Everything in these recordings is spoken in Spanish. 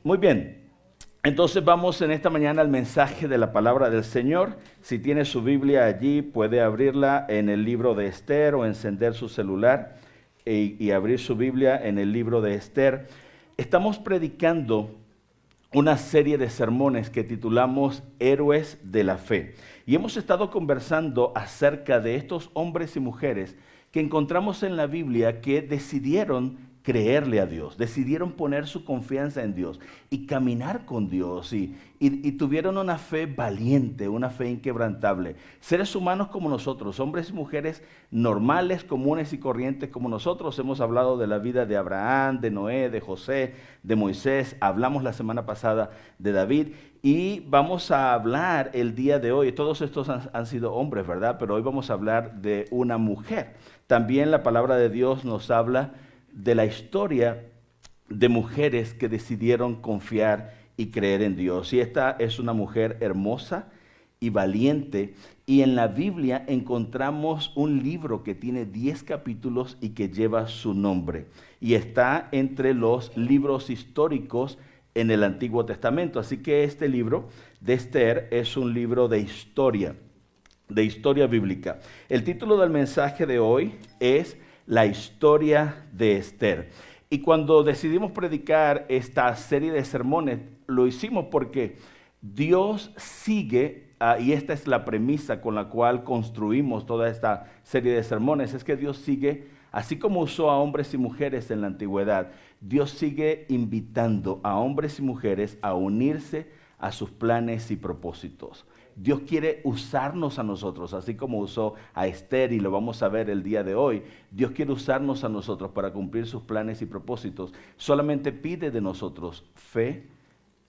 Muy bien. Entonces vamos en esta mañana al mensaje de la palabra del Señor. Si tiene su Biblia allí, puede abrirla en el libro de Esther o encender su celular y abrir su Biblia en el libro de Esther. Estamos predicando una serie de sermones que titulamos Héroes de la Fe. Y hemos estado conversando acerca de estos hombres y mujeres que encontramos en la Biblia que decidieron creerle a Dios, decidieron poner su confianza en Dios y caminar con Dios y tuvieron una fe valiente, una fe inquebrantable. Seres humanos como nosotros, hombres y mujeres normales, comunes y corrientes como nosotros. Hemos hablado de la vida de Abraham, de Noé, de José, de Moisés. Hablamos la semana pasada de David y vamos a hablar el día de hoy. Todos estos han sido hombres, ¿verdad? Pero hoy vamos a hablar de una mujer. También la palabra de Dios nos habla de la historia de mujeres que decidieron confiar y creer en Dios. Y esta es una mujer hermosa y valiente. Y en la Biblia encontramos un libro que tiene 10 capítulos y que lleva su nombre. Y está entre los libros históricos en el Antiguo Testamento. Así que este libro de Esther es un libro de historia bíblica. El título del mensaje de hoy es La historia de Esther. Y cuando decidimos predicar esta serie de sermones, lo hicimos porque Dios sigue, y esta es la premisa con la cual construimos toda esta serie de sermones, es que Dios sigue, así como usó a hombres y mujeres en la antigüedad, Dios sigue invitando a hombres y mujeres a unirse a sus planes y propósitos. Dios quiere usarnos a nosotros, así como usó a Esther, y lo vamos a ver el día de hoy. Dios quiere usarnos a nosotros para cumplir sus planes y propósitos. Solamente pide de nosotros fe,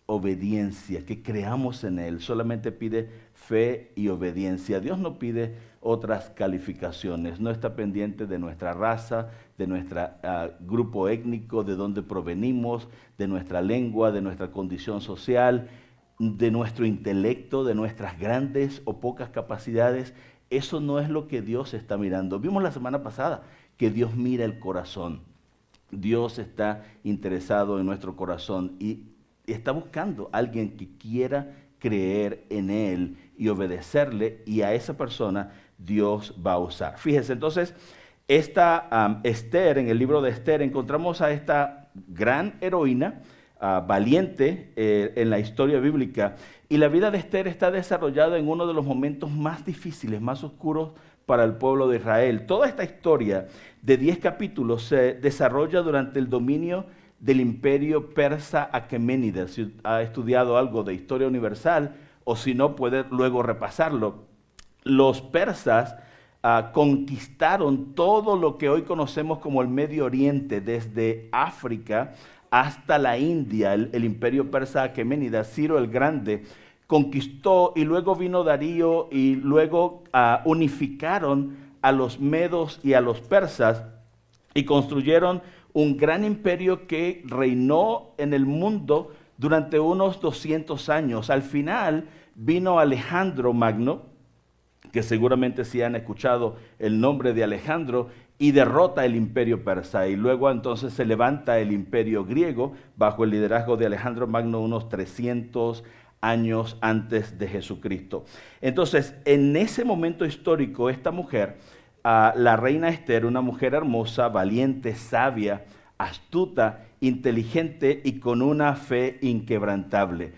obediencia, que creamos en Él. Solamente pide fe y obediencia. Dios no pide otras calificaciones. No está pendiente de nuestra raza, de nuestro grupo étnico, de dónde provenimos, de nuestra lengua, de nuestra condición social, de nuestro intelecto, de nuestras grandes o pocas capacidades. Eso no es lo que Dios está mirando. Vimos la semana pasada que Dios mira el corazón. Dios está interesado en nuestro corazón y está buscando a alguien que quiera creer en Él y obedecerle, y a esa persona Dios va a usar. Fíjense, entonces, esta Esther, en el libro de Esther, encontramos a esta gran heroína, valiente en la historia bíblica, y la vida de Esther está desarrollada en uno de los momentos más difíciles, más oscuros para el pueblo de Israel. Toda esta historia de 10 capítulos se desarrolla durante el dominio del imperio persa aqueménida. Si ha estudiado algo de historia universal, o si no, puede luego repasarlo. Los persas conquistaron todo lo que hoy conocemos como el Medio Oriente, desde África hasta la India. El imperio persa aqueménida, Ciro el Grande, conquistó, y luego vino Darío, y luego unificaron a los medos y a los persas y construyeron un gran imperio que reinó en el mundo durante unos 200 años. Al final vino Alejandro Magno, que seguramente sí han escuchado el nombre de Alejandro, y derrota el imperio persa, y luego entonces se levanta el imperio griego bajo el liderazgo de Alejandro Magno unos 300 años antes de Jesucristo. Entonces, en ese momento histórico, esta mujer, la reina Esther, una mujer hermosa, valiente, sabia, astuta, inteligente y con una fe inquebrantable.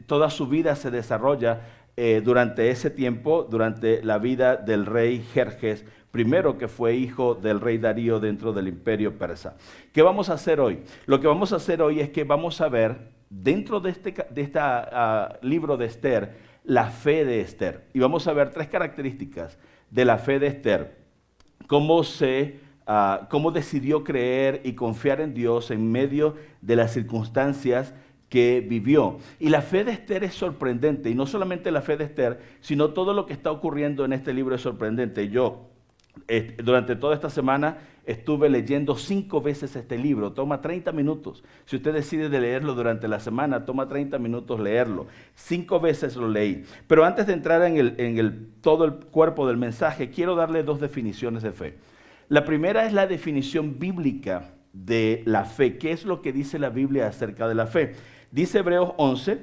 Toda su vida se desarrolla durante ese tiempo, durante la vida del rey Jerjes I, que fue hijo del rey Darío dentro del imperio persa. ¿Qué vamos a hacer hoy? Lo que vamos a hacer hoy es que vamos a ver dentro de este libro de Esther la fe de Esther. Y vamos a ver 3 características de la fe de Esther. Cómo decidió creer y confiar en Dios en medio de las circunstancias que vivió. Y la fe de Esther es sorprendente, y no solamente la fe de Esther, sino todo lo que está ocurriendo en este libro es sorprendente. Yo, durante toda esta semana, estuve leyendo 5 veces este libro. Toma 30 minutos. Si usted decide de leerlo durante la semana, toma 30 minutos leerlo. 5 veces lo leí. Pero antes de entrar en todo el cuerpo del mensaje, quiero darle 2 definiciones de fe. La primera es la definición bíblica de la fe. ¿Qué es lo que dice la Biblia acerca de la fe? Dice Hebreos 11,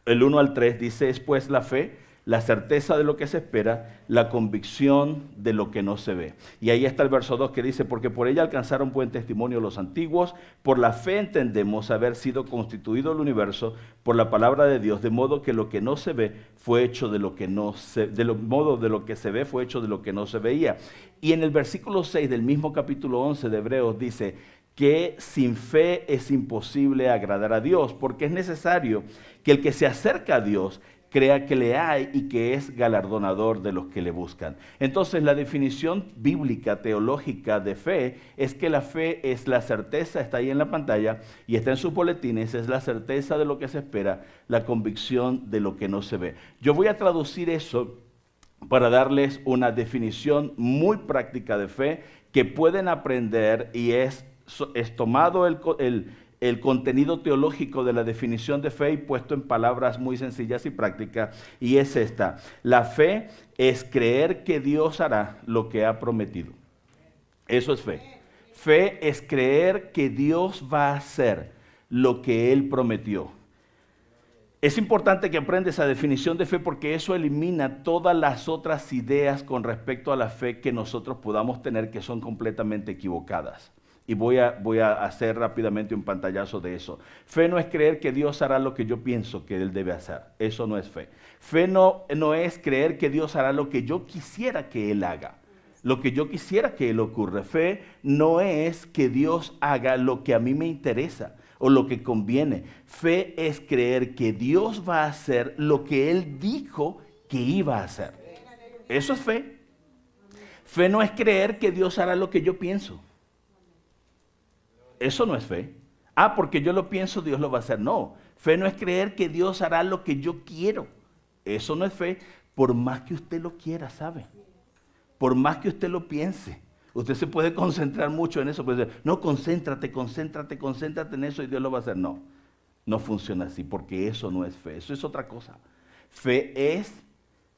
el 1 al 3, dice, es pues la fe, la certeza de lo que se espera, la convicción de lo que no se ve. Y ahí está el verso 2 que dice, porque por ella alcanzaron buen testimonio los antiguos, por la fe entendemos haber sido constituido el universo por la palabra de Dios, de modo que lo que no se ve fue hecho de lo que no se, modo de lo que se ve fue hecho de lo que no se veía. Y en el versículo 6 del mismo capítulo 11 de Hebreos dice que sin fe es imposible agradar a Dios, porque es necesario que el que se acerca a Dios crea que le hay y que es galardonador de los que le buscan. Entonces, la definición bíblica, teológica de fe es que la fe es la certeza, está ahí en la pantalla y está en sus boletines, es la certeza de lo que se espera, la convicción de lo que no se ve. Yo voy a traducir eso para darles una definición muy práctica de fe que pueden aprender y es tomado el contenido teológico de la definición de fe y puesto en palabras muy sencillas y prácticas, y es esta. La fe es creer que Dios hará lo que ha prometido. Eso es fe. Fe es creer que Dios va a hacer lo que Él prometió. Es importante que aprendas esa definición de fe porque eso elimina todas las otras ideas con respecto a la fe que nosotros podamos tener que son completamente equivocadas. Y voy a hacer rápidamente un pantallazo de eso. Fe no es creer que Dios hará lo que yo pienso que Él debe hacer. Eso no es fe. Fe no es creer que Dios hará lo que yo quisiera que Él haga, lo que yo quisiera que Él ocurra. Fe no es que Dios haga lo que a mí me interesa o lo que conviene. Fe es creer que Dios va a hacer lo que Él dijo que iba a hacer. Eso es fe. Fe no es creer que Dios hará lo que yo pienso. Eso no es fe. Porque yo lo pienso, Dios lo va a hacer. No, fe no es creer que Dios hará lo que yo quiero. Eso no es fe, por más que usted lo quiera, ¿sabe? Por más que usted lo piense. Usted se puede concentrar mucho en eso. Puede decir, no, concéntrate en eso y Dios lo va a hacer. No, no funciona así, porque eso no es fe. Eso es otra cosa. Fe es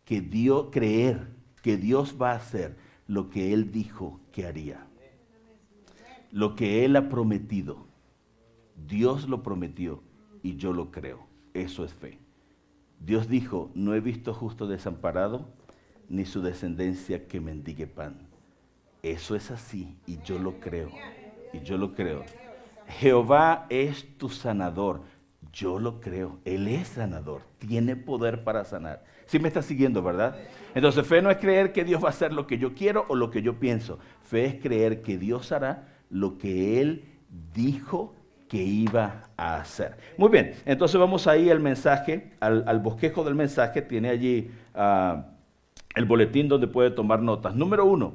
creer que Dios va a hacer lo que Él dijo que haría. Lo que Él ha prometido, Dios lo prometió y yo lo creo. Eso es fe. Dios dijo, no he visto justo desamparado, ni su descendencia que mendigue pan. Eso es así y yo lo creo. Y yo lo creo. Jehová es tu sanador. Yo lo creo. Él es sanador. Tiene poder para sanar. Sí me está siguiendo, ¿verdad? Entonces, fe no es creer que Dios va a hacer lo que yo quiero o lo que yo pienso. Fe es creer que Dios hará lo que Él dijo que iba a hacer. Muy bien, entonces vamos ahí al mensaje, al bosquejo del mensaje. Tiene allí el boletín donde puede tomar notas. Número 1,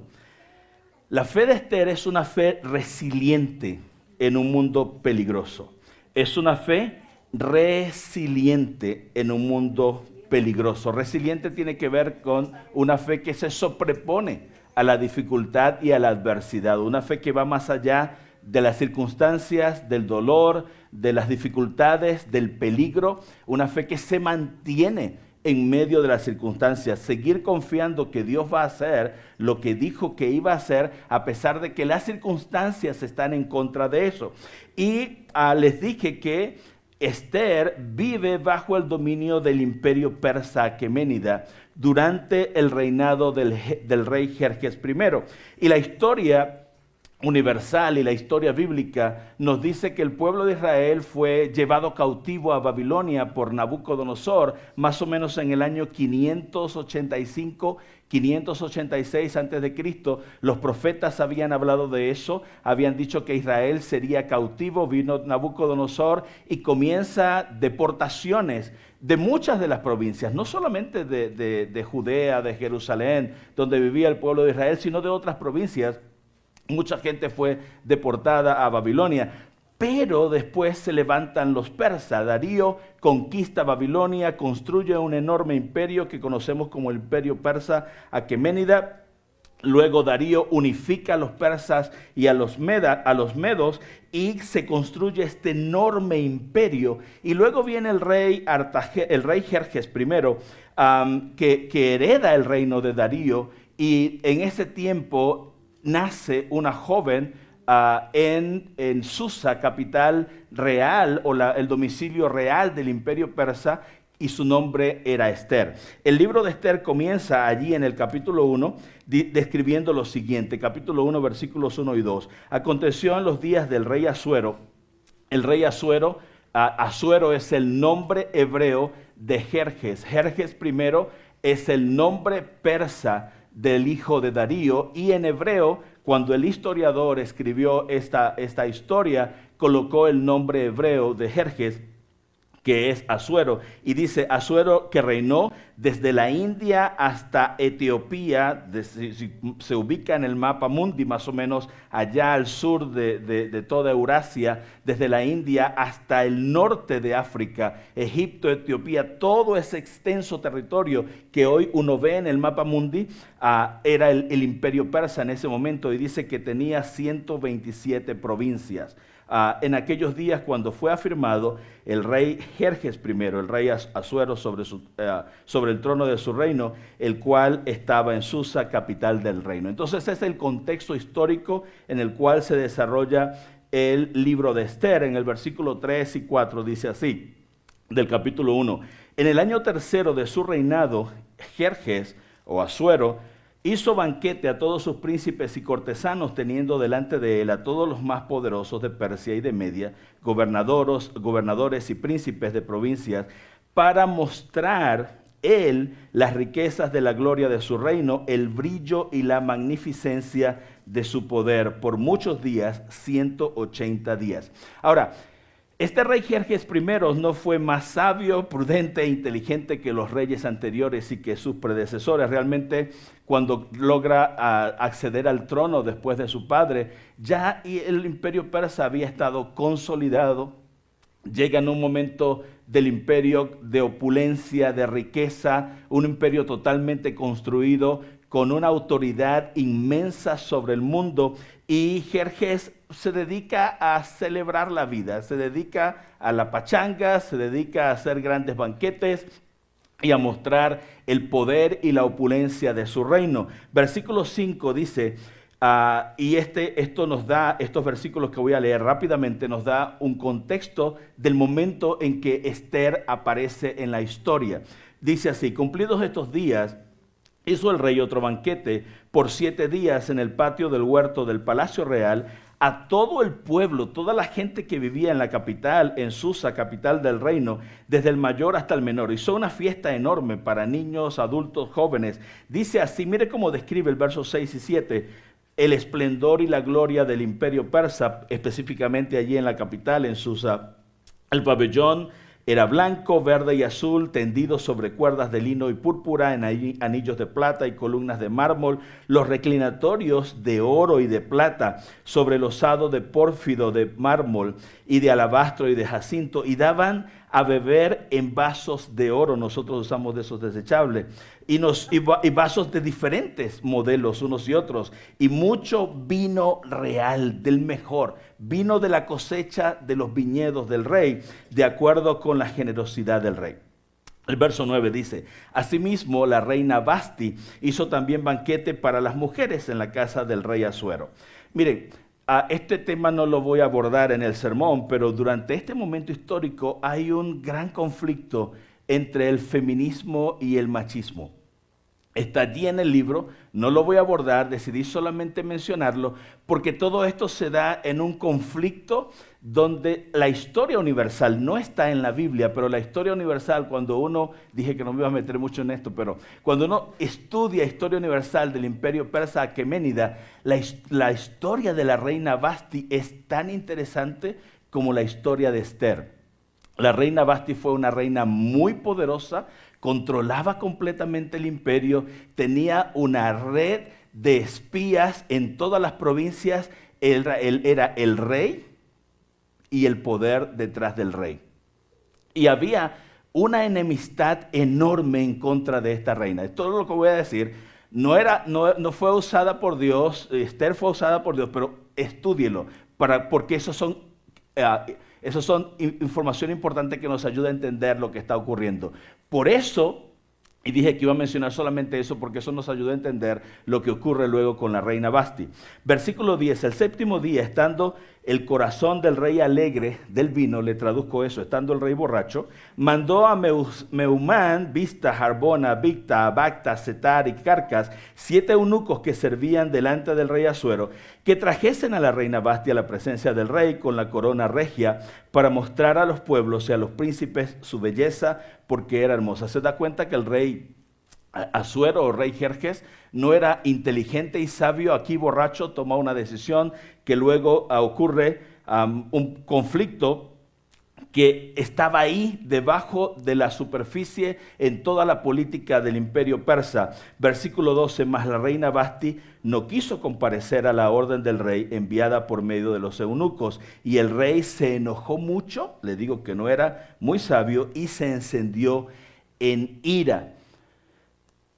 la fe de Esther es una fe resiliente en un mundo peligroso. Es una fe resiliente en un mundo peligroso. Resiliente tiene que ver con una fe que se sobrepone a la dificultad y a la adversidad. Una fe que va más allá de las circunstancias, del dolor, de las dificultades, del peligro. Una fe que se mantiene en medio de las circunstancias. Seguir confiando que Dios va a hacer lo que dijo que iba a hacer, a pesar de que las circunstancias están en contra de eso. Y les dije que Esther vive bajo el dominio del imperio persa aqueménida durante el reinado del rey Jerjes I. Y la historia universal y la historia bíblica nos dice que el pueblo de Israel fue llevado cautivo a Babilonia por Nabucodonosor más o menos en el año 585, 586 antes de Cristo. Los profetas habían hablado de eso, habían dicho que Israel sería cautivo. Vino Nabucodonosor y comienza deportaciones de muchas de las provincias, no solamente de Judea, de Jerusalén, donde vivía el pueblo de Israel, sino de otras provincias. Mucha gente fue deportada a Babilonia, pero después se levantan los persas. Darío conquista Babilonia, construye un enorme imperio que conocemos como el imperio persa aqueménida. Luego Darío unifica a los persas y a los medos y se construye este enorme imperio. Y luego viene el rey Jerjes I, que hereda el reino de Darío, y en ese tiempo nace una joven en Susa, capital real o el domicilio real del imperio persa, y su nombre era Esther. El libro de Esther comienza allí en el capítulo 1 describiendo lo siguiente, capítulo 1, versículos 1 y 2. Aconteció en los días del rey Asuero. El rey Asuero, Asuero es el nombre hebreo de Jerjes. Jerjes primero es el nombre persa del hijo de Darío, y en hebreo, cuando el historiador escribió esta historia, colocó el nombre hebreo de Jerjes, que es Asuero, y dice Asuero que reinó desde la India hasta Etiopía, si se ubica en el mapa mundi, más o menos allá al sur de toda Eurasia, desde la India hasta el norte de África, Egipto, Etiopía, todo ese extenso territorio que hoy uno ve en el mapa mundi, era el imperio persa en ese momento, y dice que tenía 127 provincias. En aquellos días, cuando fue afirmado el rey Jerjes I, el rey Asuero sobre el trono de su reino, el cual estaba en Susa, capital del reino. Entonces ese es el contexto histórico en el cual se desarrolla el libro de Esther. En el versículo 3 y 4 dice así, del capítulo 1: en el año tercero de su reinado, Jerjes o Asuero hizo banquete a todos sus príncipes y cortesanos, teniendo delante de él a todos los más poderosos de Persia y de Media, gobernadores y príncipes de provincias, para mostrar él las riquezas de la gloria de su reino, el brillo y la magnificencia de su poder, por muchos días, 180 días. Ahora, este rey Jerjes I no fue más sabio, prudente e inteligente que los reyes anteriores y que sus predecesores. Realmente, cuando logra acceder al trono después de su padre, ya el imperio persa había estado consolidado. Llega en un momento del imperio de opulencia, de riqueza, un imperio totalmente construido, con una autoridad inmensa sobre el mundo, y Jerjes se dedica a celebrar la vida, se dedica a la pachanga, se dedica a hacer grandes banquetes y a mostrar el poder y la opulencia de su reino. Versículo 5 dice, y esto nos da, estos versículos que voy a leer rápidamente, nos da un contexto del momento en que Esther aparece en la historia. Dice así: cumplidos estos días, hizo el rey otro banquete por 7 días en el patio del huerto del palacio real a todo el pueblo, toda la gente que vivía en la capital, en Susa, capital del reino, desde el mayor hasta el menor. Hizo una fiesta enorme para niños, adultos, jóvenes. Dice así, mire cómo describe el verso 6 y 7, el esplendor y la gloria del imperio persa, específicamente allí en la capital, en Susa. El pabellón era blanco, verde y azul, tendido sobre cuerdas de lino y púrpura, en anillos de plata y columnas de mármol, los reclinatorios de oro y de plata, sobre losado de pórfido, de mármol y de alabastro y de jacinto, y daban a beber en vasos de oro. Nosotros usamos de esos desechables, y vasos de diferentes modelos unos y otros, y mucho vino real, del mejor, vino de la cosecha de los viñedos del rey, de acuerdo con la generosidad del rey. El verso 9 dice, asimismo la reina Vasti hizo también banquete para las mujeres en la casa del rey Asuero. Miren, este tema no lo voy a abordar en el sermón, pero durante este momento histórico hay un gran conflicto entre el feminismo y el machismo. Está allí en el libro, no lo voy a abordar, decidí solamente mencionarlo, porque todo esto se da en un conflicto donde la historia universal no está en la Biblia, pero la historia universal, cuando uno, dije que no me iba a meter mucho en esto, pero cuando uno estudia historia universal del imperio persa aqueménida, la historia de la reina Vasti es tan interesante como la historia de Esther. La reina Vasti fue una reina muy poderosa, controlaba completamente el imperio, tenía una red de espías en todas las provincias, era el rey y el poder detrás del rey. Y había una enemistad enorme en contra de esta reina. Esto es lo que voy a decir. No fue usada por Dios, Esther fue usada por Dios, pero estúdielo, porque esos son información importante que nos ayuda a entender lo que está ocurriendo. Por eso Y dije que iba a mencionar solamente eso porque eso nos ayuda a entender lo que ocurre luego con la reina Vasti. Versículo 10, el séptimo día, estando el corazón del rey alegre del vino, le traduzco eso, estando el rey borracho, mandó a Meumán, Bizta, Harbona, Bigta, Abacta, Setar y Carcas, 7 eunucos que servían delante del rey Asuero, que trajesen a la reina Vasti a la presencia del rey con la corona regia para mostrar a los pueblos y a los príncipes su belleza, porque era hermosa. Se da cuenta que el rey Asuero o rey Jerjes no era inteligente y sabio, aquí borracho toma una decisión que luego ocurre un conflicto que estaba ahí debajo de la superficie en toda la política del imperio persa. Versículo 12, mas la reina Vasti no quiso comparecer a la orden del rey enviada por medio de los eunucos, y el rey se enojó mucho, le digo que no era muy sabio, y se encendió en ira.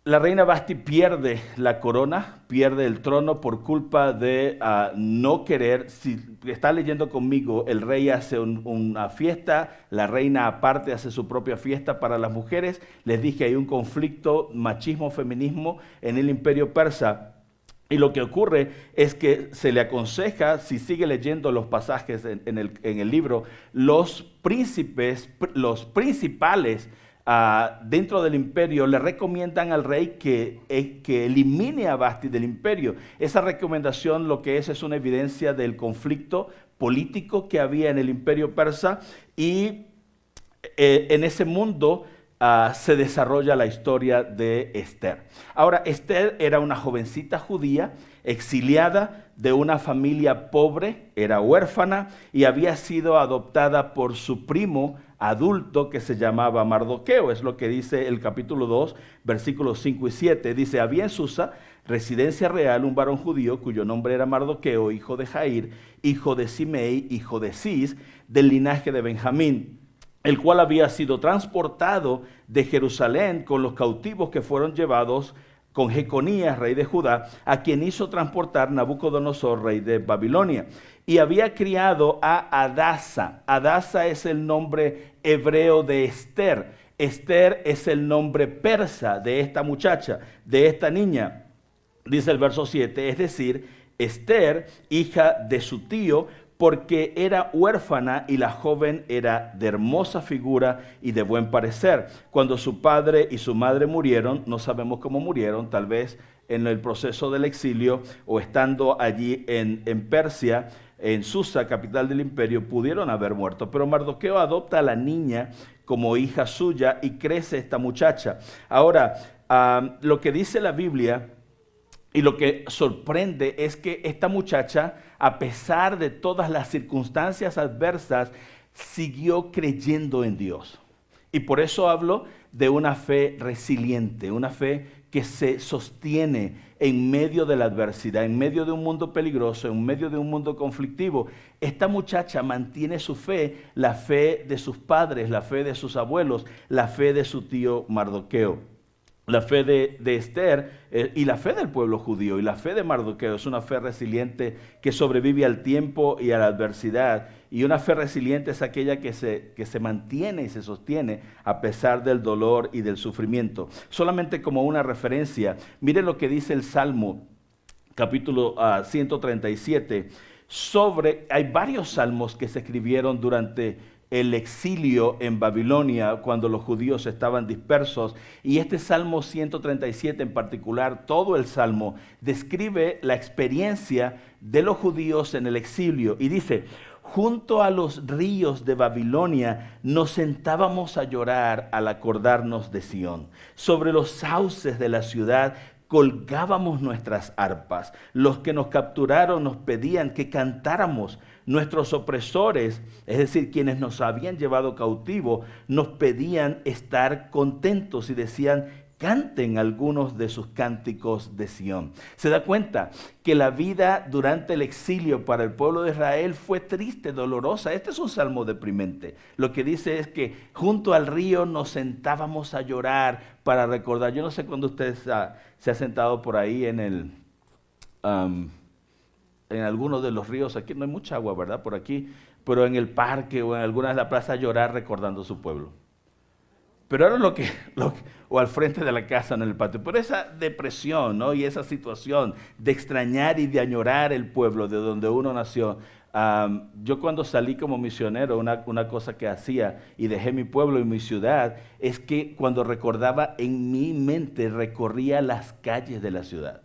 La reina Vasti pierde la corona, pierde el trono por culpa de no querer. Si está leyendo conmigo, el rey hace una fiesta, la reina aparte hace su propia fiesta para las mujeres. Les dije, hay un conflicto machismo-feminismo en el imperio persa. Y lo que ocurre es que se le aconseja, si sigue leyendo los pasajes en el libro, los príncipes, los principales dentro del imperio le recomiendan al rey que elimine a Vasti del imperio. Esa recomendación lo que es una evidencia del conflicto político que había en el imperio persa, y en ese mundo se desarrolla la historia de Esther. Ahora, Esther era una jovencita judía exiliada de una familia pobre, era huérfana y había sido adoptada por su primo adulto que se llamaba Mardoqueo. Es lo que dice el capítulo 2, versículos 5 y 7. Dice, había en Susa, residencia real, un varón judío cuyo nombre era Mardoqueo, hijo de Jair, hijo de Simei, hijo de Cis, del linaje de Benjamín, el cual había sido transportado de Jerusalén con los cautivos que fueron llevados con Jeconías, rey de Judá, a quien hizo transportar Nabucodonosor, rey de Babilonia. Y había criado a Adasa. Adasa es el nombre hebreo de Esther. Esther es el nombre persa de esta muchacha, de esta niña. Dice el verso 7, es decir, Esther, hija de su tío, porque era huérfana y la joven era de hermosa figura y de buen parecer. Cuando su padre y su madre murieron, no sabemos cómo murieron, tal vez en el proceso del exilio o estando allí en Persia, en Susa, capital del imperio, pudieron haber muerto. Pero Mardoqueo adopta a la niña como hija suya y crece esta muchacha. Ahora, lo que dice la Biblia y lo que sorprende es que esta muchacha, a pesar de todas las circunstancias adversas, siguió creyendo en Dios. Y por eso hablo de una fe resiliente, una fe que se sostiene en medio de la adversidad, en medio de un mundo peligroso, en medio de un mundo conflictivo. Esta muchacha mantiene su fe, la fe de sus padres, la fe de sus abuelos, la fe de su tío Mardoqueo. La fe de Esther y la fe del pueblo judío y la fe de Mardoqueo es una fe resiliente que sobrevive al tiempo y a la adversidad. Y una fe resiliente es aquella que se mantiene y se sostiene a pesar del dolor y del sufrimiento. Solamente como una referencia, miren lo que dice el Salmo, capítulo 137. Hay varios salmos que se escribieron durante el exilio en Babilonia, cuando los judíos estaban dispersos, y este Salmo 137 en particular, todo el Salmo, describe la experiencia de los judíos en el exilio, y dice, junto a los ríos de Babilonia nos sentábamos a llorar al acordarnos de Sión, sobre los sauces de la ciudad colgábamos nuestras arpas. Los que nos capturaron nos pedían que cantáramos. Nuestros opresores, es decir, quienes nos habían llevado cautivo, nos pedían estar contentos y decían, canten algunos de sus cánticos de Sión. Se da cuenta que la vida durante el exilio para el pueblo de Israel fue triste, dolorosa. Este es un salmo deprimente. Lo que dice es que junto al río nos sentábamos a llorar para recordar. Yo no sé cuándo usted se ha sentado por ahí en alguno de los ríos. Aquí no hay mucha agua, ¿verdad? Por aquí. Pero en el parque o en alguna de las plazas a llorar recordando su pueblo. Pero era o al frente de la casa, en el patio. Pero esa depresión, ¿no? Y esa situación de extrañar y de añorar el pueblo de donde uno nació. Yo cuando salí como misionero, una cosa que hacía y dejé mi pueblo y mi ciudad, es que cuando recordaba en mi mente, recorría las calles de la ciudad.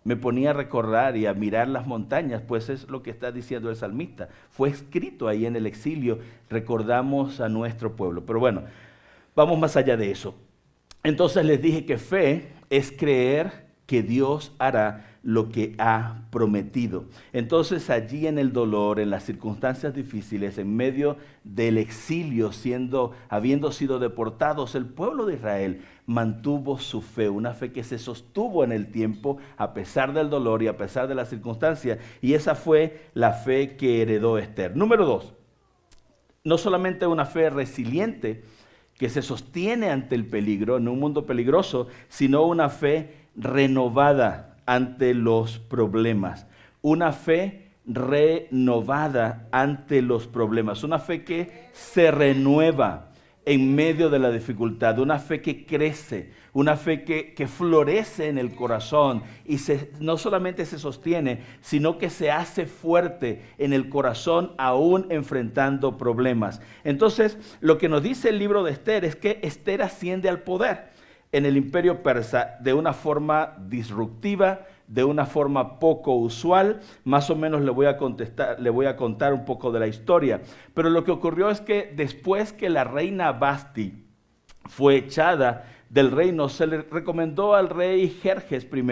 Me ponía a recordar y a mirar las montañas, pues es lo que está diciendo el salmista. Fue escrito ahí en el exilio, recordamos a nuestro pueblo. Pero bueno, vamos más allá de eso. Entonces les dije que fe es creer que Dios hará lo que ha prometido. Entonces allí en el dolor, en las circunstancias difíciles, en medio del exilio, habiendo sido deportados, el pueblo de Israel mantuvo su fe, una fe que se sostuvo en el tiempo a pesar del dolor y a pesar de las circunstancias. Y esa fue la fe que heredó Esther. Número 2, no solamente una fe resiliente que se sostiene ante el peligro, en un mundo peligroso, sino una fe renovada ante los problemas. Una fe renovada ante los problemas. Una fe que se renueva en medio de la dificultad. Una fe que crece. Una fe que florece en el corazón y no solamente se sostiene, sino que se hace fuerte en el corazón aún enfrentando problemas. Entonces, lo que nos dice el libro de Esther es que Esther asciende al poder en el imperio persa de una forma disruptiva, de una forma poco usual. Más o menos le voy a contar un poco de la historia. Pero lo que ocurrió es que después que la reina Vasti fue echada del reino, se le recomendó al rey Jerjes I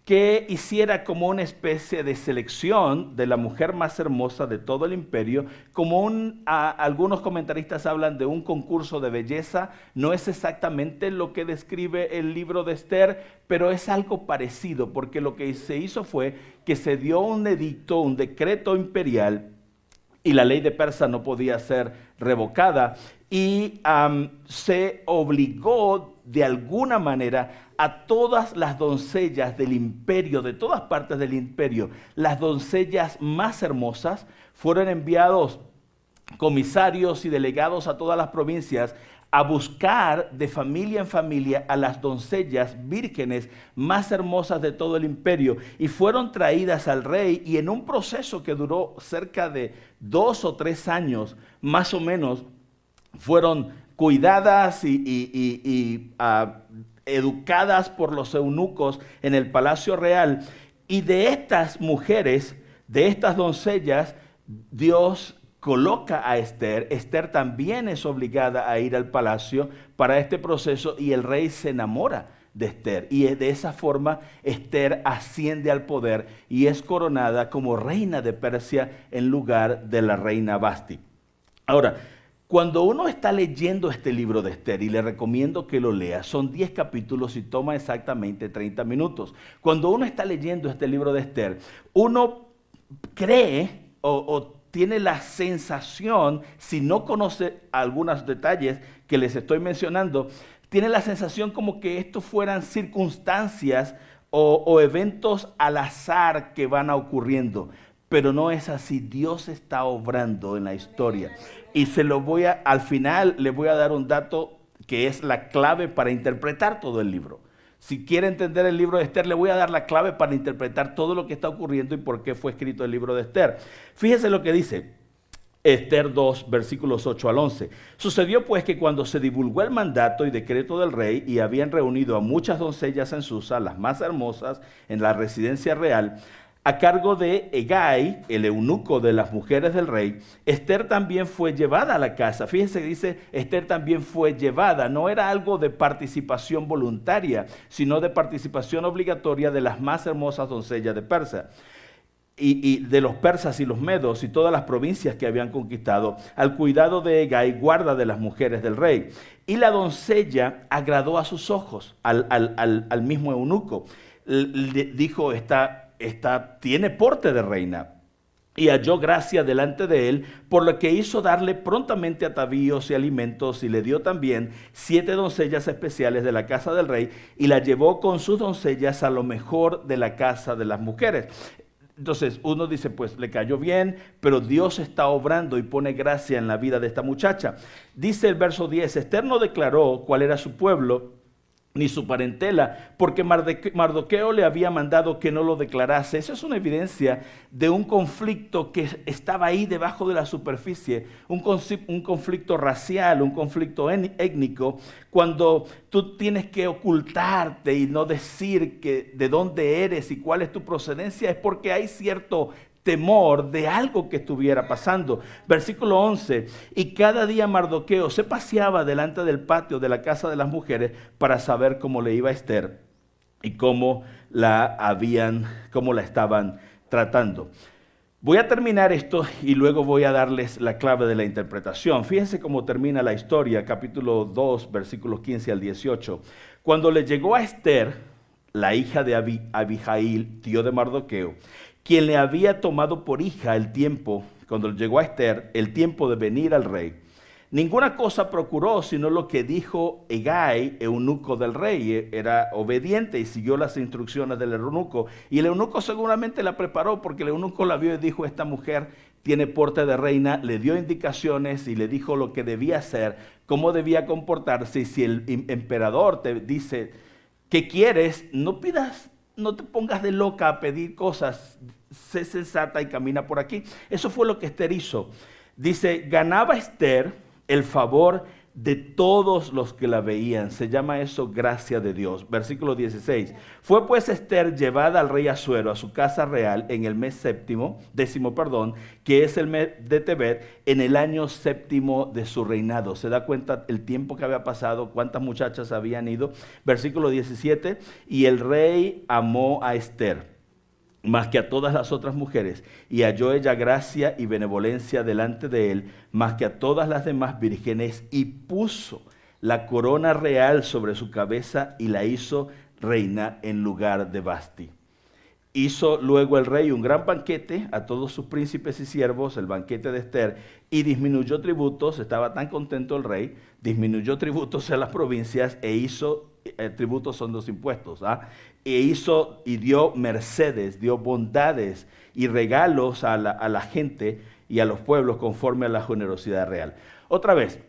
que hiciera como una especie de selección de la mujer más hermosa de todo el imperio, como algunos comentaristas hablan de un concurso de belleza. No es exactamente lo que describe el libro de Esther, pero es algo parecido, porque lo que se hizo fue que se dio un edicto, un decreto imperial, y la ley de Persa no podía ser revocada, y se obligó de alguna manera a todas las doncellas del imperio, de todas partes del imperio, las doncellas más hermosas, fueron enviados comisarios y delegados a todas las provincias a buscar de familia en familia a las doncellas vírgenes más hermosas de todo el imperio, y fueron traídas al rey, y en un proceso que duró cerca de 2 o 3 años, más o menos, fueron cuidadas y educadas por los eunucos en el palacio real. Y de estas mujeres, de estas doncellas, Dios coloca a Esther. Esther también es obligada a ir al palacio para este proceso, y el rey se enamora de Esther. Y de esa forma Esther asciende al poder y es coronada como reina de Persia en lugar de la reina Vasti. Ahora, cuando uno está leyendo este libro de Esther, y le recomiendo que lo lea, son 10 capítulos y toma exactamente 30 minutos. Cuando uno está leyendo este libro de Esther, uno cree o tiene la sensación, si no conoce algunos detalles que les estoy mencionando, tiene la sensación como que estos fueran circunstancias o eventos al azar que van ocurriendo. Pero no es así. Dios está obrando en la historia. Y al final le voy a dar un dato que es la clave para interpretar todo el libro. Si quiere entender el libro de Esther, le voy a dar la clave para interpretar todo lo que está ocurriendo y por qué fue escrito el libro de Esther. Fíjese lo que dice Esther 2, versículos 8 al 11. Sucedió pues que cuando se divulgó el mandato y decreto del rey, y habían reunido a muchas doncellas en Susa, las más hermosas, en la residencia real, a cargo de Hegai, el eunuco de las mujeres del rey, Esther también fue llevada a la casa. Fíjense que dice, Esther también fue llevada. No era algo de participación voluntaria, sino de participación obligatoria de las más hermosas doncellas de Persia. Y de los persas y los medos y todas las provincias que habían conquistado, al cuidado de Hegai, guarda de las mujeres del rey. Y la doncella agradó a sus ojos, al mismo eunuco. Le dijo, tiene porte de reina, y halló gracia delante de él, por lo que hizo darle prontamente atavíos y alimentos, y le dio también 7 doncellas especiales de la casa del rey, y la llevó con sus doncellas a lo mejor de la casa de las mujeres. Entonces uno dice, pues le cayó bien, pero Dios está obrando y pone gracia en la vida de esta muchacha. Dice el verso 10, Ester no declaró cuál era su pueblo ni su parentela, porque Mardoqueo le había mandado que no lo declarase. Eso es una evidencia de un conflicto que estaba ahí debajo de la superficie, un conflicto racial, un conflicto étnico, cuando tú tienes que ocultarte y no decir de dónde eres y cuál es tu procedencia, es porque hay cierto temor de algo que estuviera pasando. Versículo 11, y cada día Mardoqueo se paseaba delante del patio de la casa de las mujeres para saber cómo le iba a Ester y cómo la estaban tratando. Voy a terminar esto y luego voy a darles la clave de la interpretación. Fíjense cómo termina la historia, capítulo 2, versículos 15 al 18. Cuando le llegó a Ester, la hija de Abihail, tío de Mardoqueo, quien le había tomado por hija cuando llegó a Ester, el tiempo de venir al rey. Ninguna cosa procuró sino lo que dijo Hegai, eunuco del rey. Era obediente y siguió las instrucciones del eunuco. Y el eunuco seguramente la preparó porque el eunuco la vio y dijo, esta mujer tiene porte de reina, le dio indicaciones y le dijo lo que debía hacer, cómo debía comportarse. Y si el emperador te dice, ¿qué quieres? No te pongas de loca a pedir cosas, sé sensata y camina por aquí. Eso fue lo que Ester hizo. Dice, ganaba Ester el favor de todos los que la veían. Se llama eso gracia de Dios. Versículo 16. Fue pues Ester llevada al rey Asuero a su casa real en el mes décimo, que es el mes de Tebet, en el año 7 de su reinado. Se da cuenta el tiempo que había pasado, cuántas muchachas habían ido. Versículo 17. Y el rey amó a Ester más que a todas las otras mujeres, y halló ella gracia y benevolencia delante de él, más que a todas las demás vírgenes, y puso la corona real sobre su cabeza y la hizo reina en lugar de Vasti. Hizo luego el rey un gran banquete a todos sus príncipes y siervos, el banquete de Ester, y disminuyó tributos. Estaba tan contento el rey, disminuyó tributos a las provincias e hizo, tributos son los impuestos, y dio mercedes, dio bondades y regalos a la gente y a los pueblos conforme a la generosidad real. Otra vez,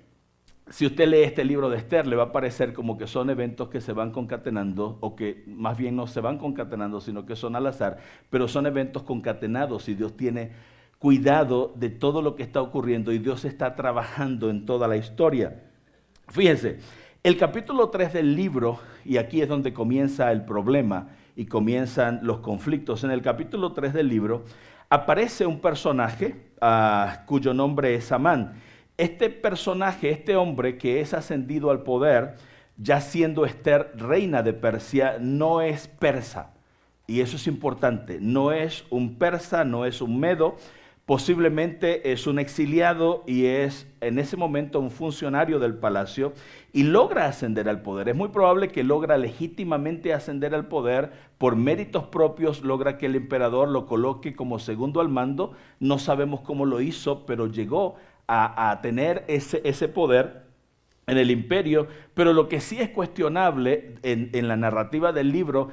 si usted lee este libro de Ester, le va a parecer como que son eventos que se van concatenando, o que más bien no se van concatenando, sino que son al azar, pero son eventos concatenados y Dios tiene cuidado de todo lo que está ocurriendo y Dios está trabajando en toda la historia. Fíjense, el capítulo 3 del libro, y aquí es donde comienza el problema y comienzan los conflictos. En el capítulo 3 del libro aparece un personaje cuyo nombre es Amán. Este personaje, este hombre que es ascendido al poder, ya siendo Ester reina de Persia, no es persa. Y eso es importante, no es un persa, no es un medo, posiblemente es un exiliado y es en ese momento un funcionario del palacio y logra ascender al poder. Es muy probable que logra legítimamente ascender al poder por méritos propios, logra que el emperador lo coloque como segundo al mando. No sabemos cómo lo hizo, pero llegó a tener ese poder en el imperio, pero lo que sí es cuestionable en la narrativa del libro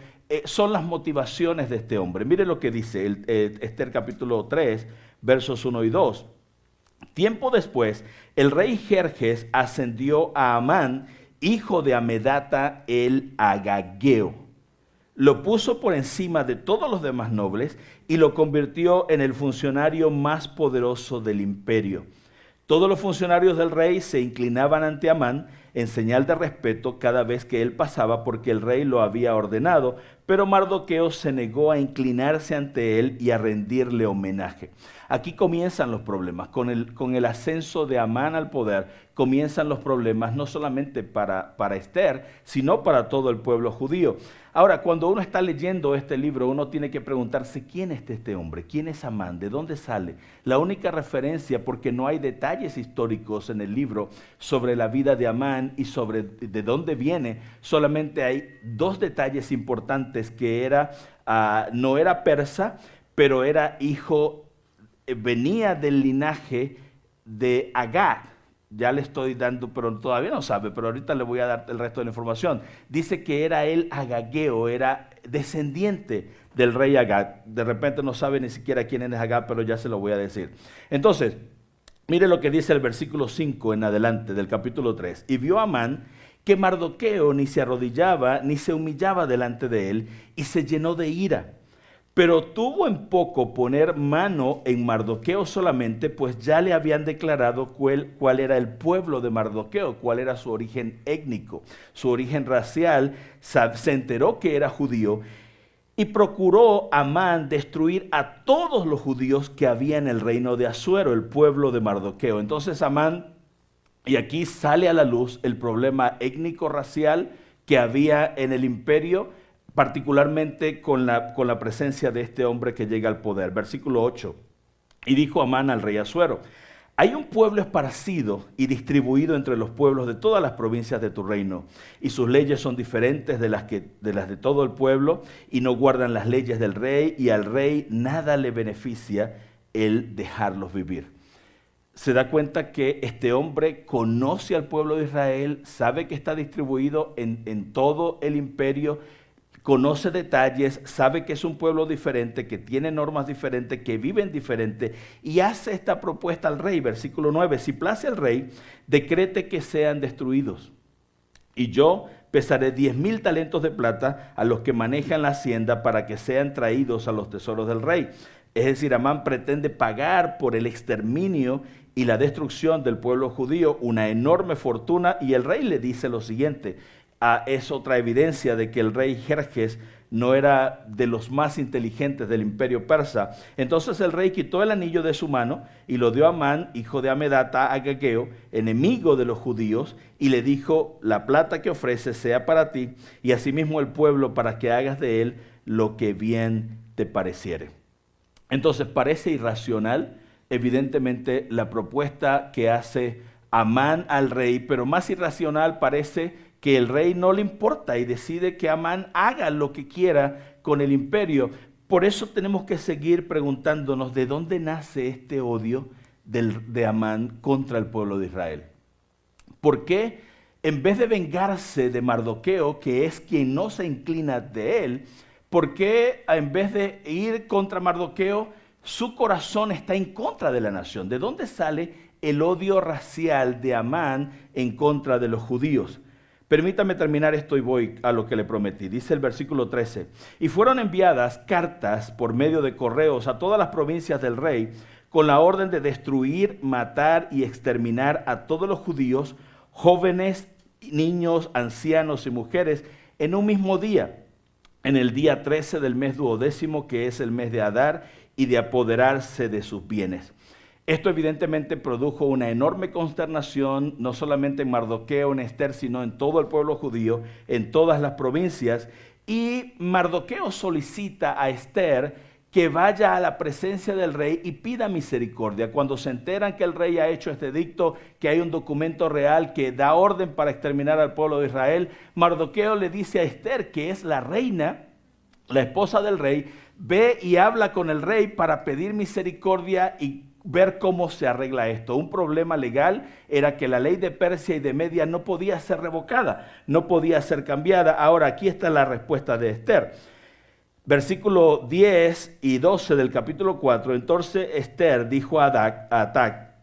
son las motivaciones de este hombre. Mire lo que dice Ester capítulo 3, versos 1 y 2. Tiempo después, el rey Jerjes ascendió a Amán, hijo de Amedata el Agageo. Lo puso por encima de todos los demás nobles y lo convirtió en el funcionario más poderoso del imperio. Todos los funcionarios del rey se inclinaban ante Amán en señal de respeto cada vez que él pasaba porque el rey lo había ordenado, pero Mardoqueo se negó a inclinarse ante él y a rendirle homenaje. Aquí comienzan los problemas. Con el ascenso de Amán al poder comienzan los problemas no solamente para Ester, sino para todo el pueblo judío. Ahora, cuando uno está leyendo este libro, uno tiene que preguntarse quién es este hombre, quién es Amán, de dónde sale. La única referencia, porque no hay detalles históricos en el libro sobre la vida de Amán y sobre de dónde viene, solamente hay dos detalles importantes, que no era persa, pero era venía del linaje de Agag. ya le estoy dando, pero todavía no sabe, pero ahorita le voy a dar el resto de la información. Dice que era él agageo, era descendiente del rey Agag. De repente no sabe ni siquiera quién es Agag, pero ya se lo voy a decir. Entonces, mire lo que dice el versículo 5 en adelante del capítulo 3. Y vio Amán que Mardoqueo ni se arrodillaba ni se humillaba delante de él, y se llenó de ira. Pero tuvo en poco poner mano en Mardoqueo solamente, pues ya le habían declarado cuál era el pueblo de Mardoqueo, cuál era su origen étnico, su origen racial. Se enteró que era judío y procuró Amán destruir a todos los judíos que había en el reino de Asuero, el pueblo de Mardoqueo. Entonces Amán, y aquí sale a la luz el problema étnico-racial que había en el imperio, particularmente con la presencia de este hombre que llega al poder. Versículo 8. Y dijo Amán al rey Asuero: hay un pueblo esparcido y distribuido entre los pueblos de todas las provincias de tu reino, y sus leyes son diferentes de las de todo el pueblo, y no guardan las leyes del rey, y al rey nada le beneficia el dejarlos vivir. Se da cuenta que este hombre conoce al pueblo de Israel, sabe que está distribuido en todo el imperio, conoce detalles, sabe que es un pueblo diferente, que tiene normas diferentes, que viven diferente, y hace esta propuesta al rey. Versículo 9, si place al rey, decrete que sean destruidos, y yo pesaré 10,000 talentos de plata a los que manejan la hacienda para que sean traídos a los tesoros del rey. Es decir, Amán pretende pagar por el exterminio y la destrucción del pueblo judío una enorme fortuna, y el rey le dice lo siguiente. Es otra evidencia de que el rey Jerjes no era de los más inteligentes del imperio persa. Entonces el rey quitó el anillo de su mano y lo dio a Amán, hijo de Amedata, agageo, enemigo de los judíos, y le dijo: la plata que ofreces sea para ti, y asimismo el pueblo, para que hagas de él lo que bien te pareciere. Entonces parece irracional, evidentemente, la propuesta que hace Amán al rey, pero más irracional parece que el rey no le importa y decide que Amán haga lo que quiera con el imperio. Por eso tenemos que seguir preguntándonos de dónde nace este odio de Amán contra el pueblo de Israel. ¿Por qué en vez de vengarse de Mardoqueo, que es quien no se inclina de él, por qué en vez de ir contra Mardoqueo, su corazón está en contra de la nación? ¿De dónde sale el odio racial de Amán en contra de los judíos? Permítame terminar esto y voy a lo que le prometí. Dice el versículo 13, y fueron enviadas cartas por medio de correos a todas las provincias del rey, con la orden de destruir, matar y exterminar a todos los judíos, jóvenes, niños, ancianos y mujeres, en un mismo día, en el día 13 del mes 12, que es el mes de Adar, y de apoderarse de sus bienes. Esto evidentemente produjo una enorme consternación, no solamente en Mardoqueo, en Ester, sino en todo el pueblo judío, en todas las provincias. Y Mardoqueo solicita a Ester que vaya a la presencia del rey y pida misericordia. Cuando se enteran que el rey ha hecho este edicto, que hay un documento real que da orden para exterminar al pueblo de Israel, Mardoqueo le dice a Ester, que es la reina, la esposa del rey, ve y habla con el rey para pedir misericordia y ver cómo se arregla esto. Un problema legal era que la ley de Persia y de Media no podía ser revocada, no podía ser cambiada. Ahora aquí está la respuesta de Ester. Versículo 10 y 12 del capítulo 4. Entonces Ester dijo a Atac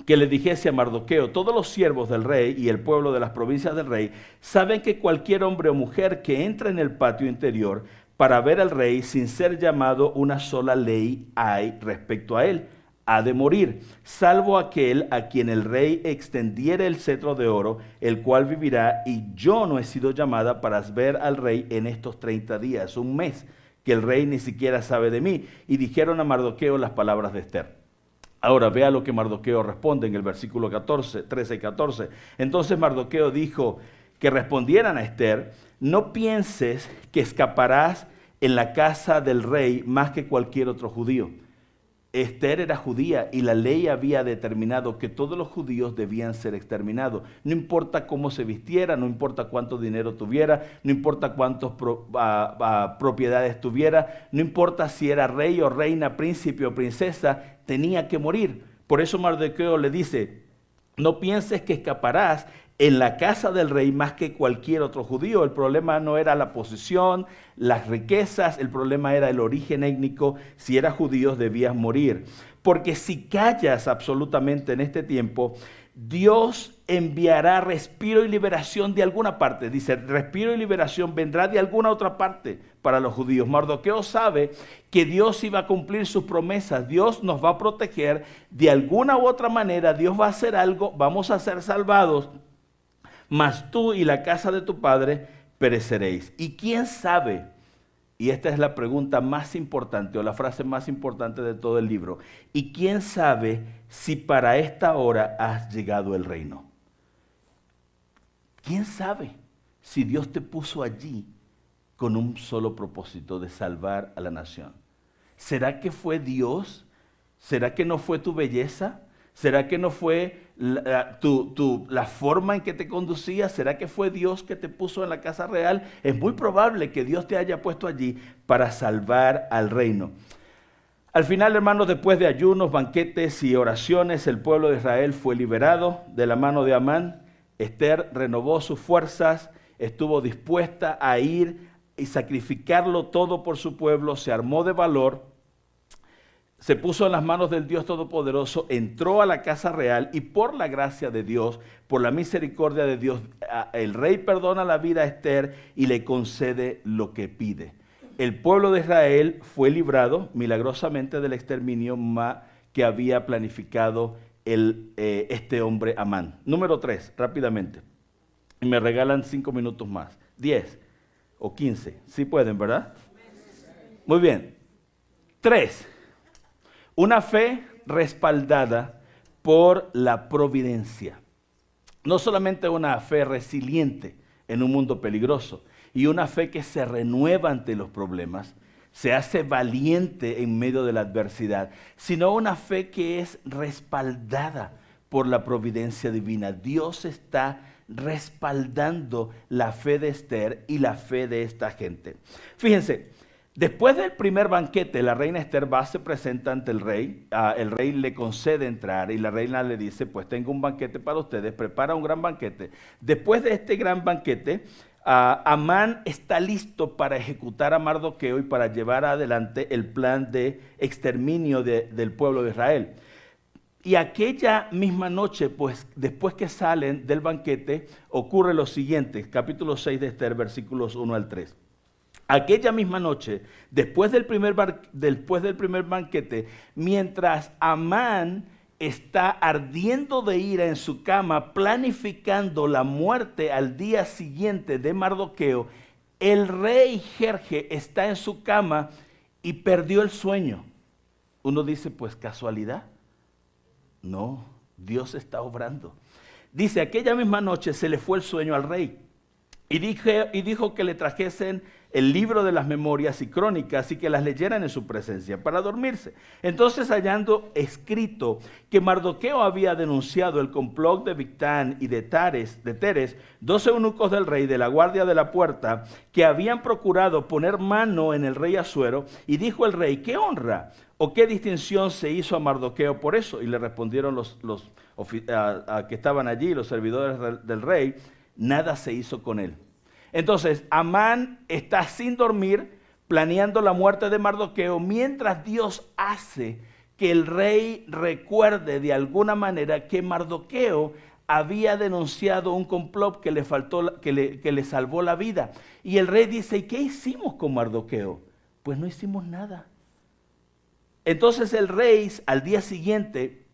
que le dijese a Mardoqueo: todos los siervos del rey y el pueblo de las provincias del rey saben que cualquier hombre o mujer que entra en el patio interior para ver al rey sin ser llamado, una sola ley hay respecto a él: ha de morir, salvo aquel a quien el rey extendiere el cetro de oro, el cual vivirá, y yo no he sido llamada para ver al rey en estos 30 días, un mes, que el rey ni siquiera sabe de mí. Y dijeron a Mardoqueo las palabras de Ester. Ahora vea lo que Mardoqueo responde en el versículo 13 y 14. Entonces Mardoqueo dijo que respondieran a Ester: no pienses que escaparás en la casa del rey más que cualquier otro judío. Ester era judía y la ley había determinado que todos los judíos debían ser exterminados. No importa cómo se vistiera, no importa cuánto dinero tuviera, no importa cuántas propiedades tuviera, no importa si era rey o reina, príncipe o princesa, tenía que morir. Por eso Mardoqueo le dice: No pienses que escaparás en la casa del rey más que cualquier otro judío. El problema no era la posición, las riquezas, el problema era el origen étnico. Si eras judío debías morir. Porque si callas absolutamente en este tiempo, Dios enviará respiro y liberación de alguna parte. Dice, respiro y liberación vendrá de alguna otra parte para los judíos. Mardoqueo sabe que Dios iba a cumplir sus promesas. Dios nos va a proteger de alguna u otra manera. Dios va a hacer algo, vamos a ser salvados. Mas tú y la casa de tu padre pereceréis. ¿Y quién sabe? Y esta es la pregunta más importante o la frase más importante de todo el libro. ¿Y quién sabe si para esta hora has llegado el reino? ¿Quién sabe si Dios te puso allí con un solo propósito de salvar a la nación? ¿Será que fue Dios? ¿Será que no fue tu belleza? ¿Será que no fue la forma en que te conducía? ¿Será que fue Dios que te puso en la casa real? Es muy probable que Dios te haya puesto allí para salvar al reino. Al final, hermanos, después de ayunos, banquetes y oraciones, el pueblo de Israel fue liberado de la mano de Amán. Esther renovó sus fuerzas, estuvo dispuesta a ir y sacrificarlo todo por su pueblo, se armó de valor. Se puso en las manos del Dios Todopoderoso, entró a la casa real y por la gracia de Dios, por la misericordia de Dios, el rey perdona la vida a Esther y le concede lo que pide. El pueblo de Israel fue librado milagrosamente del exterminio que había planificado este hombre Amán. Número 3, rápidamente. Y me regalan 5 minutos más. 10 o 15. Sí pueden, ¿verdad? Muy bien. 3. Una fe respaldada por la providencia. No solamente una fe resiliente en un mundo peligroso y una fe que se renueva ante los problemas, se hace valiente en medio de la adversidad, sino una fe que es respaldada por la providencia divina. Dios está respaldando la fe de Esther y la fe de esta gente. Fíjense. Después del primer banquete, la reina Esther va, se presenta ante el rey le concede entrar y la reina le dice, pues tengo un banquete para ustedes, prepara un gran banquete. Después de este gran banquete, Amán está listo para ejecutar a Mardoqueo y para llevar adelante el plan de exterminio del pueblo de Israel. Y aquella misma noche, pues después que salen del banquete, ocurre lo siguiente, capítulo 6 de Esther, versículos 1 al 3. Aquella misma noche, después del primer banquete, mientras Amán está ardiendo de ira en su cama, planificando la muerte al día siguiente de Mardoqueo, el rey Jerje está en su cama y perdió el sueño. Uno dice, pues casualidad. No, Dios está obrando. Dice, aquella misma noche se le fue el sueño al rey y dijo que le trajesen el libro de las memorias y crónicas y que las leyeran en su presencia para dormirse. Entonces, hallando escrito que Mardoqueo había denunciado el complot de Bigtán y de Teres, 12 eunucos del rey de la guardia de la puerta, que habían procurado poner mano en el rey Asuero, y dijo el rey, ¿qué honra o qué distinción se hizo a Mardoqueo por eso? Y le respondieron los que estaban allí, los servidores del rey, nada se hizo con él. Entonces, Amán está sin dormir, planeando la muerte de Mardoqueo, mientras Dios hace que el rey recuerde de alguna manera que Mardoqueo había denunciado un complot que le salvó la vida. Y el rey dice, ¿y qué hicimos con Mardoqueo? Pues no hicimos nada. Entonces el rey, al día siguiente,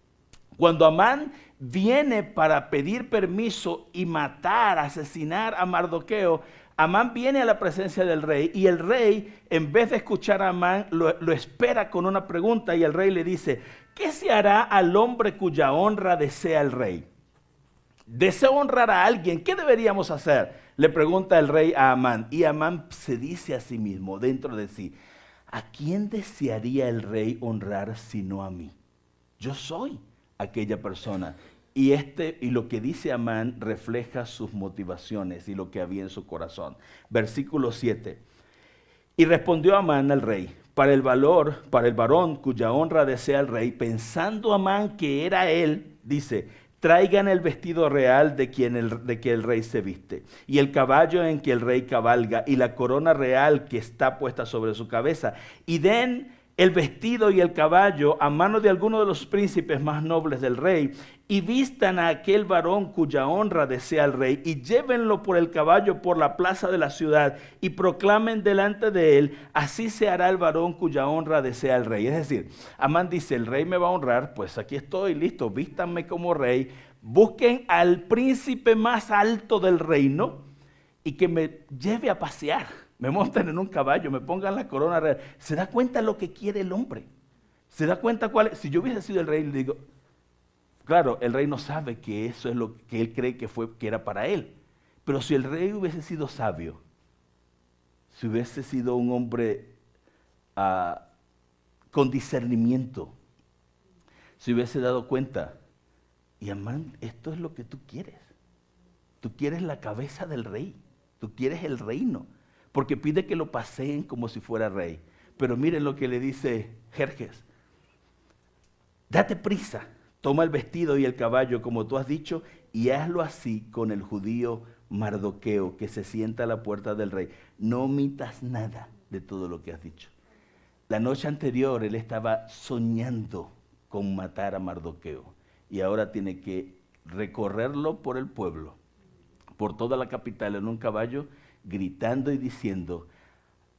cuando Amán viene para pedir permiso y asesinar a Mardoqueo, Amán viene a la presencia del rey y el rey, en vez de escuchar a Amán, lo espera con una pregunta y el rey le dice, ¿qué se hará al hombre cuya honra desea el rey? ¿Deseo honrar a alguien? ¿Qué deberíamos hacer? Le pregunta el rey a Amán y Amán se dice a sí mismo, dentro de sí, ¿a quién desearía el rey honrar sino a mí? Yo soy aquella persona. Y lo que dice Amán refleja sus motivaciones y lo que había en su corazón. Versículo 7. Y respondió Amán al rey, para el varón cuya honra desea el rey, pensando Amán que era él, dice, traigan el vestido real de que el rey se viste, y el caballo en que el rey cabalga, y la corona real que está puesta sobre su cabeza, y den el vestido y el caballo a mano de alguno de los príncipes más nobles del rey, y vistan a aquel varón cuya honra desea el rey, y llévenlo por el caballo por la plaza de la ciudad, y proclamen delante de él: así se hará el varón cuya honra desea el rey. Es decir, Amán dice: el rey me va a honrar, pues aquí estoy, listo, vístanme como rey, busquen al príncipe más alto del reino, y que me lleve a pasear, me monten en un caballo, me pongan la corona real. ¿Se da cuenta lo que quiere el hombre? ¿Se da cuenta cuál es? Si yo hubiese sido el rey, le digo, claro, el rey no sabe que eso es lo que él cree que era para él. Pero si el rey hubiese sido sabio, si hubiese sido un hombre con discernimiento, se hubiese dado cuenta: y Amán, esto es lo que tú quieres. Tú quieres la cabeza del rey, tú quieres el reino, porque pide que lo paseen como si fuera rey. Pero miren lo que le dice Jerjes: date prisa, toma el vestido y el caballo como tú has dicho, y hazlo así con el judío Mardoqueo, que se sienta a la puerta del rey. No omitas nada de todo lo que has dicho. La noche anterior él estaba soñando con matar a Mardoqueo, y ahora tiene que recorrerlo por el pueblo, por toda la capital en un caballo, gritando y diciendo: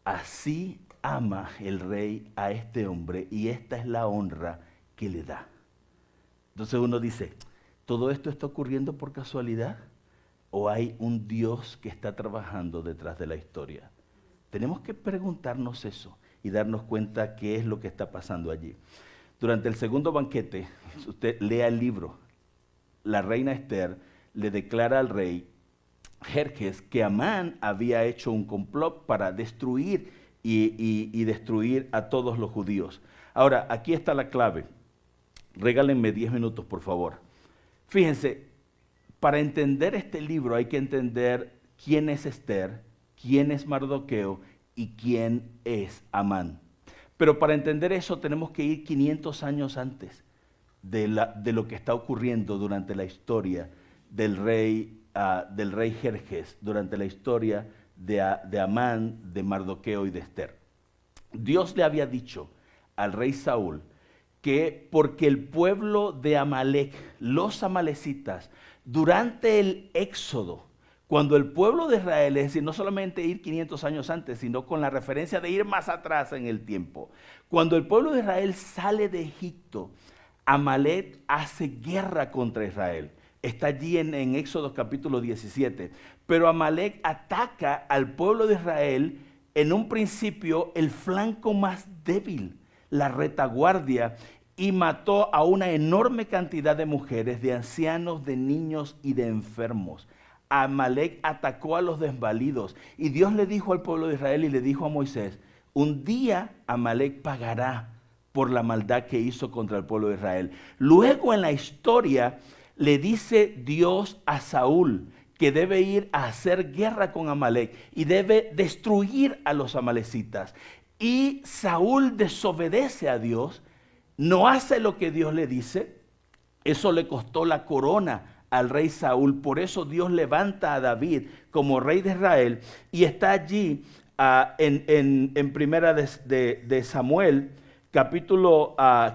así ama el rey a este hombre, y esta es la honra que le da. Entonces uno dice: ¿todo esto está ocurriendo por casualidad? ¿O hay un Dios que está trabajando detrás de la historia? Tenemos que preguntarnos eso y darnos cuenta qué es lo que está pasando allí. Durante el segundo banquete, usted lea el libro, la reina Esther le declara al rey Jerjes que Amán había hecho un complot para destruir y destruir a todos los judíos. Ahora, aquí está la clave. Regálenme 10 minutos, por favor. Fíjense, para entender este libro hay que entender quién es Esther, quién es Mardoqueo y quién es Amán. Pero para entender eso tenemos que ir 500 años antes de lo que está ocurriendo durante la historia del rey Jerjes, durante la historia de Amán, de Mardoqueo y de Esther. Dios le había dicho al rey Saúl que porque el pueblo de Amalec, los amalecitas, durante el éxodo, cuando el pueblo de Israel, es decir, no solamente ir 500 años antes, sino con la referencia de ir más atrás en el tiempo, cuando el pueblo de Israel sale de Egipto, Amalec hace guerra contra Israel. Está allí en Éxodo capítulo 17. Pero Amalec ataca al pueblo de Israel en un principio el flanco más débil, la retaguardia, y mató a una enorme cantidad de mujeres, de ancianos, de niños y de enfermos. Amalec atacó a los desvalidos, y Dios le dijo al pueblo de Israel y le dijo a Moisés: un día Amalec pagará por la maldad que hizo contra el pueblo de Israel. Luego en la historia le dice Dios a Saúl que debe ir a hacer guerra con Amalec y debe destruir a los amalecitas. Y Saúl desobedece a Dios, no hace lo que Dios le dice. Eso le costó la corona al rey Saúl. Por eso Dios levanta a David como rey de Israel, y está allí en primera de Samuel, capítulo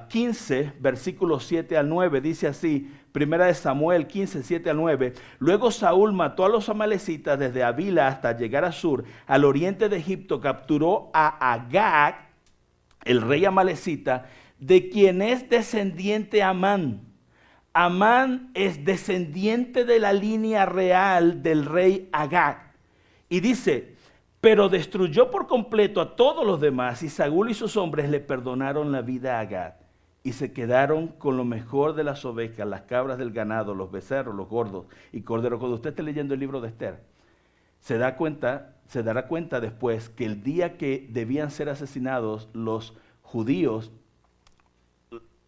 15, versículos 7 al 9, dice así, primera de Samuel 15, 7 al 9. Luego Saúl mató a los amalecitas desde Avila hasta llegar a Sur, al oriente de Egipto. Capturó a Agag, el rey amalecita, de quien es descendiente Amán. Amán es descendiente de la línea real del rey Agag. Y dice: pero destruyó por completo a todos los demás, y Saúl y sus hombres le perdonaron la vida a Agag, y se quedaron con lo mejor de las ovejas, las cabras del ganado, los becerros, los gordos y corderos. Cuando usted esté leyendo el libro de Esther, se dará cuenta después que el día que debían ser asesinados los judíos,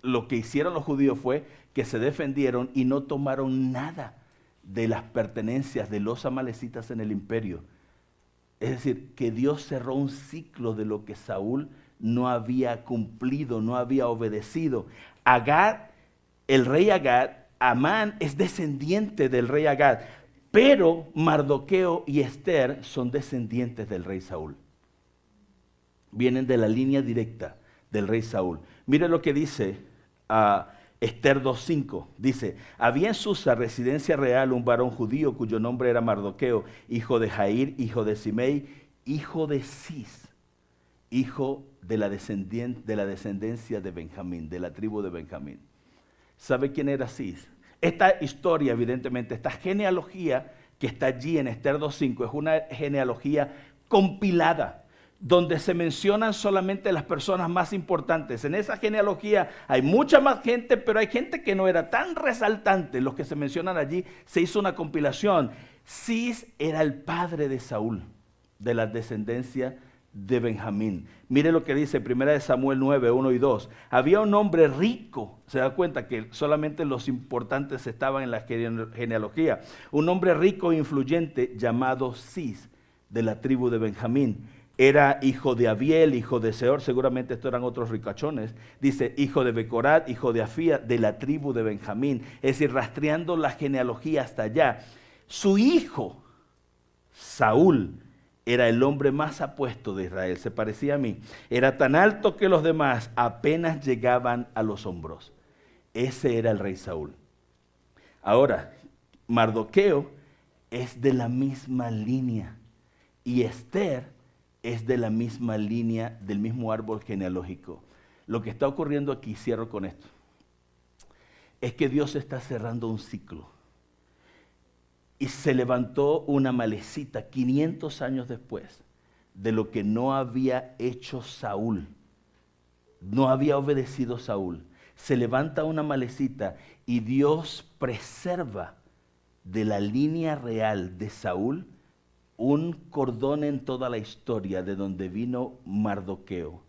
lo que hicieron los judíos fue que se defendieron y no tomaron nada de las pertenencias de los amalecitas en el imperio. Es decir, que Dios cerró un ciclo de lo que Saúl no había cumplido, no había obedecido. Agag, el rey Agag, Amán es descendiente del rey Agag, pero Mardoqueo y Esther son descendientes del rey Saúl. Vienen de la línea directa del rey Saúl. Mire lo que dice Esther 2:5. Dice, había en Susa, residencia real, un varón judío cuyo nombre era Mardoqueo, hijo de Jair, hijo de Simei, hijo de Cis, hijo de la descendencia de Benjamín, de la tribu de Benjamín. ¿Sabe quién era Cis? Esta historia, evidentemente, esta genealogía que está allí en Esther 2:5 es una genealogía compilada, donde se mencionan solamente las personas más importantes. En esa genealogía hay mucha más gente, pero hay gente que no era tan resaltante. Los que se mencionan allí, se hizo una compilación. Cis era el padre de Saúl, de la descendencia de Benjamín. Mire lo que dice 1 Samuel 9, 1 y 2. Había un hombre rico, se da cuenta que solamente los importantes estaban en la genealogía. Un hombre rico e influyente llamado Cis, de la tribu de Benjamín. Era hijo de Abiel, hijo de Seor, seguramente estos eran otros ricachones. Dice, hijo de Becorat, hijo de Afía, de la tribu de Benjamín. Es decir, rastreando la genealogía hasta allá. Su hijo, Saúl, era el hombre más apuesto de Israel, se parecía a mí. Era tan alto que los demás apenas llegaban a los hombros. Ese era el rey Saúl. Ahora, Mardoqueo es de la misma línea y Esther es de la misma línea, del mismo árbol genealógico. Lo que está ocurriendo aquí, cierro con esto, es que Dios está cerrando un ciclo. Y se levantó una malecita 500 años después de lo que no había hecho Saúl. No había obedecido Saúl. Se levanta una malecita y Dios preserva de la línea real de Saúl un cordón en toda la historia de donde vino Mardoqueo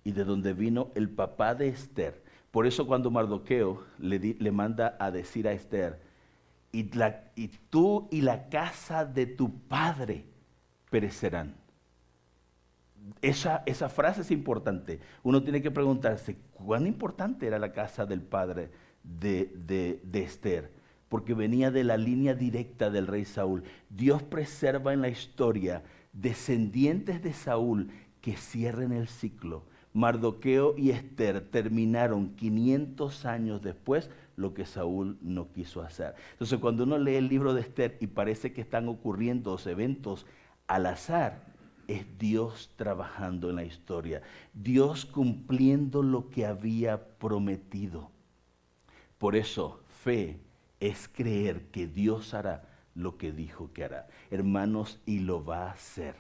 y de donde vino el papá de Esther. Por eso cuando Mardoqueo le manda a decir a Esther, y tú y la casa de tu padre perecerán. Esa frase es importante. Uno tiene que preguntarse, ¿cuán importante era la casa del padre de Esther? Porque venía de la línea directa del rey Saúl. Dios preserva en la historia descendientes de Saúl que cierren el ciclo. Mardoqueo y Esther terminaron 500 años después lo que Saúl no quiso hacer. Entonces, cuando uno lee el libro de Esther y parece que están ocurriendo eventos al azar, es Dios trabajando en la historia, Dios cumpliendo lo que había prometido. Por eso, fe es creer que Dios hará lo que dijo que hará. Hermanos, y lo va a hacer.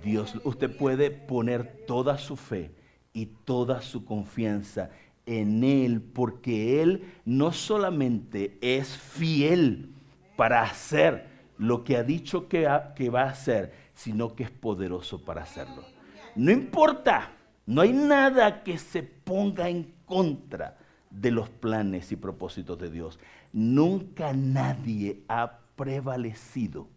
Dios, usted puede poner toda su fe y toda su confianza en Él, porque Él no solamente es fiel para hacer lo que ha dicho que va a hacer, sino que es poderoso para hacerlo. No importa, no hay nada que se ponga en contra de los planes y propósitos de Dios. Nunca nadie ha prevalecido.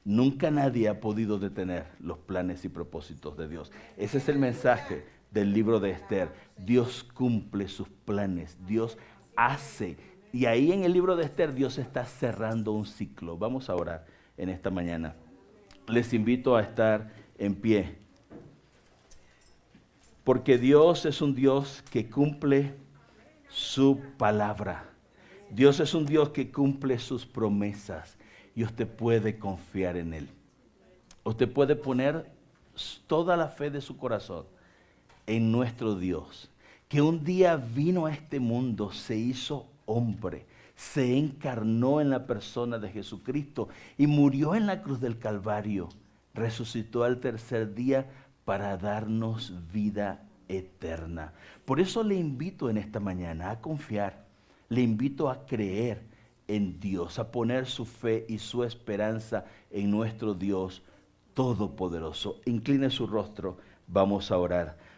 Nunca nadie ha podido detener los planes y propósitos de Dios. Ese es el mensaje del libro de Esther. Dios cumple sus planes, Dios hace. Y ahí en el libro de Esther Dios está cerrando un ciclo. Vamos a orar en esta mañana. Les invito a estar en pie. Porque Dios es un Dios que cumple su palabra. Dios es un Dios que cumple sus promesas. Y usted puede confiar en Él. Usted puede poner toda la fe de su corazón en nuestro Dios, que un día vino a este mundo, se hizo hombre, se encarnó en la persona de Jesucristo y murió en la cruz del Calvario, resucitó al tercer día para darnos vida eterna. Por eso le invito en esta mañana a confiar, le invito a creer en Dios, a poner su fe y su esperanza en nuestro Dios todopoderoso. Incline su rostro, vamos a orar.